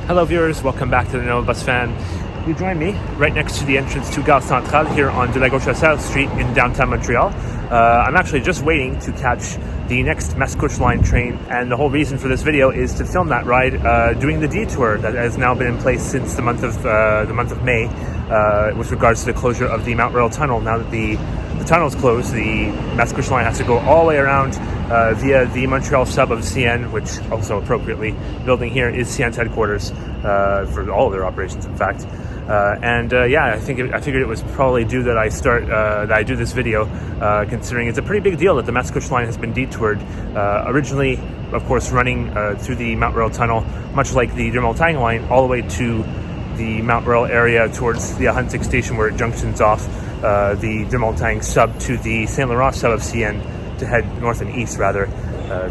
Hello viewers, welcome back to the Nova Bus Fan. You join me right next to the entrance to Gare Centrale here on De la Gauche à Serre Street in downtown Montreal. I'm actually just waiting to catch the next Mascouche line train, and the whole reason for this video is to film that ride, doing the detour that has now been in place since the month of May, with regards to the closure of the Montreal tunnel. Now that the tunnel is closed, the Mascouche line has to go all the way around via the Montreal sub of CN, which also appropriately building here is CN's headquarters for all of their operations, in fact. I figured it was probably due that I do this video, considering it's a pretty big deal that the Mascouche line has been detoured. Originally, of course, running through the Montreal tunnel, much like the Montagne line, all the way to the Montreal area towards the Huntsic station where it junctions off the Montagne sub to the Saint-Laurent sub of CN to head north and east, rather,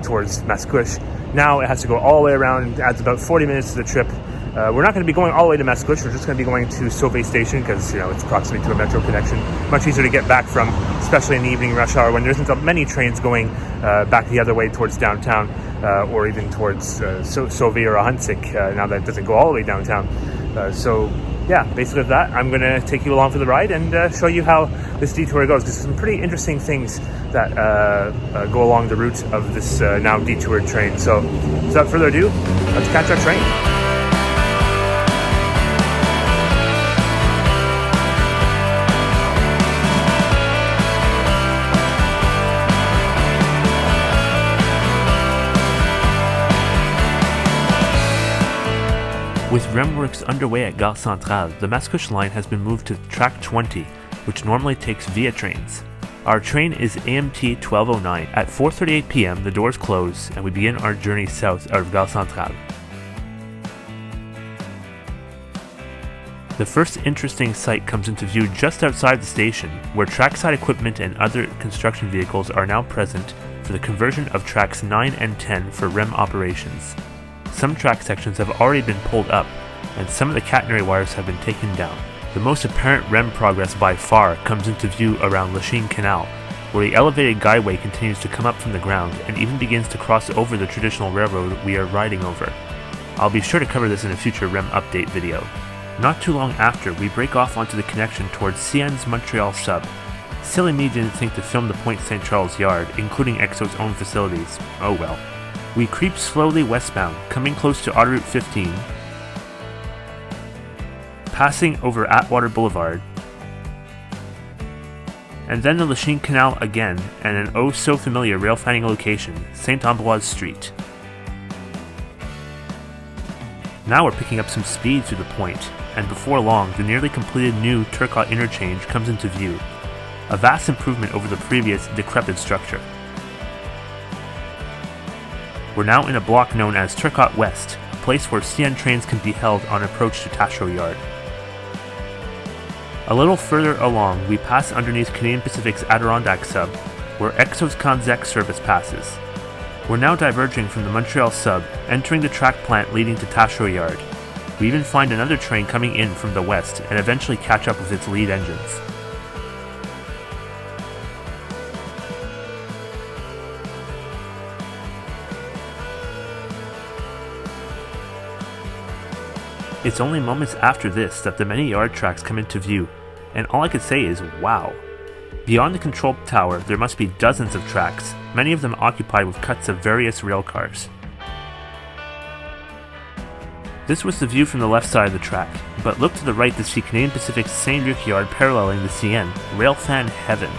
towards Mascouche. Now it has to go all the way around, adds about 40 minutes to the trip. We're not going to be going all the way to Mascouche. We're just going to be going to Sauvé station because, it's proximate to a metro connection. Much easier to get back from, especially in the evening rush hour when there isn't many trains going back the other way towards downtown or even towards Sauvé or Huntsic, now that it doesn't go all the way downtown. Basically with that, I'm going to take you along for the ride and show you how this detour goes, because there's some pretty interesting things that go along the route of this now detoured train. So without further ado, let's catch our train. With REM works underway at Gare Centrale, the Mascouche line has been moved to track 20, which normally takes via trains. Our train is AMT 1209. At 4:38 p.m. the doors close and we begin our journey south out of Gare Centrale. The first interesting sight comes into view just outside the station, where trackside equipment and other construction vehicles are now present for the conversion of tracks 9 and 10 for REM operations. Some track sections have already been pulled up, and some of the catenary wires have been taken down. The most apparent REM progress by far comes into view around Lachine Canal, where the elevated guideway continues to come up from the ground and even begins to cross over the traditional railroad we are riding over. I'll be sure to cover this in a future REM update video. Not too long after, we break off onto the connection towards CN's Montreal sub. Silly me didn't think to film the Point St. Charles yard, including EXO's own facilities. Oh well. We creep slowly westbound, coming close to Autoroute 15, passing over Atwater Boulevard, and then the Lachine Canal again, and an oh-so-familiar rail-finding location, Saint-Ambroise Street. Now we're picking up some speed through the point, and before long, the nearly completed new Turcotte interchange comes into view, a vast improvement over the previous decrepit structure. We're now in a block known as Turcotte West, a place where CN trains can be held on approach to Taschereau Yard. A little further along, we pass underneath Canadian Pacific's Adirondack sub, where EXO's Kanzek service passes. We're now diverging from the Montreal sub, entering the track plant leading to Taschereau Yard. We even find another train coming in from the west and eventually catch up with its lead engines. It's only moments after this that the many yard tracks come into view, and all I could say is wow. Beyond the control tower, there must be dozens of tracks, many of them occupied with cuts of various rail cars. This was the view from the left side of the track, but look to the right to see Canadian Pacific's St. Luc yard paralleling the CN, railfan heaven.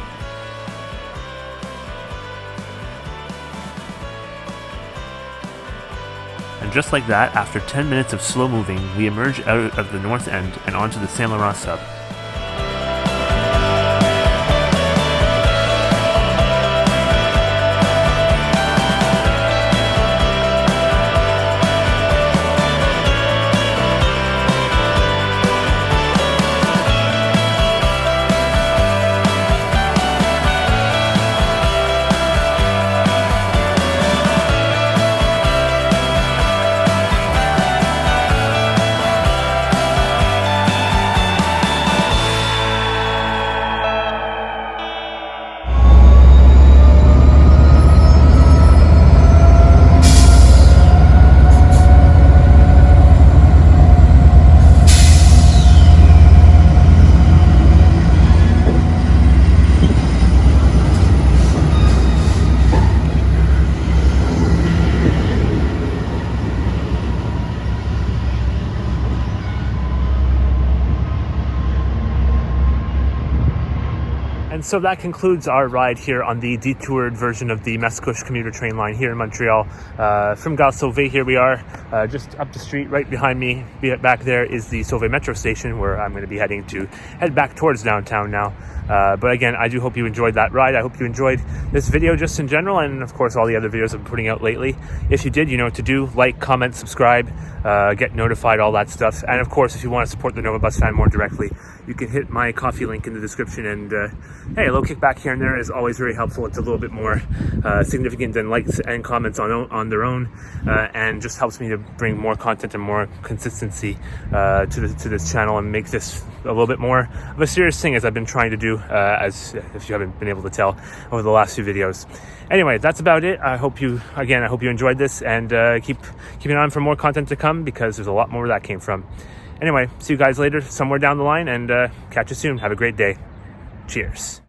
And just like that, after 10 minutes of slow moving, we emerge out of the north end and onto the Saint-Laurent sub. And so that concludes our ride here on the detoured version of the Mascouche commuter train line here in Montreal. From Gare Sauvé, here we are, just up the street. Right behind me, back there, is the Sauvé metro station, where I'm going to be head back towards downtown now. But again, I do hope you enjoyed that ride. I hope you enjoyed this video just in general, and of course all the other videos I'm putting out lately. If you did, you know what to do. Like, comment, subscribe, get notified, all that stuff. And of course, if you want to support the Nova Bus Fan more directly, you can hit my coffee link in the description. And hey, a little kickback here and there is always very helpful. It's a little bit more significant than likes and comments on their own, and just helps me to bring more content and more consistency to this channel, and make this a little bit more of a serious thing, as I've been trying to do, as if you haven't been able to tell over the last few videos. Anyway, that's about it. I hope you enjoyed this, and keep an eye on for more content to come, because there's a lot more where that came from. Anyway, see you guys later somewhere down the line, and catch you soon. Have a great day. Cheers.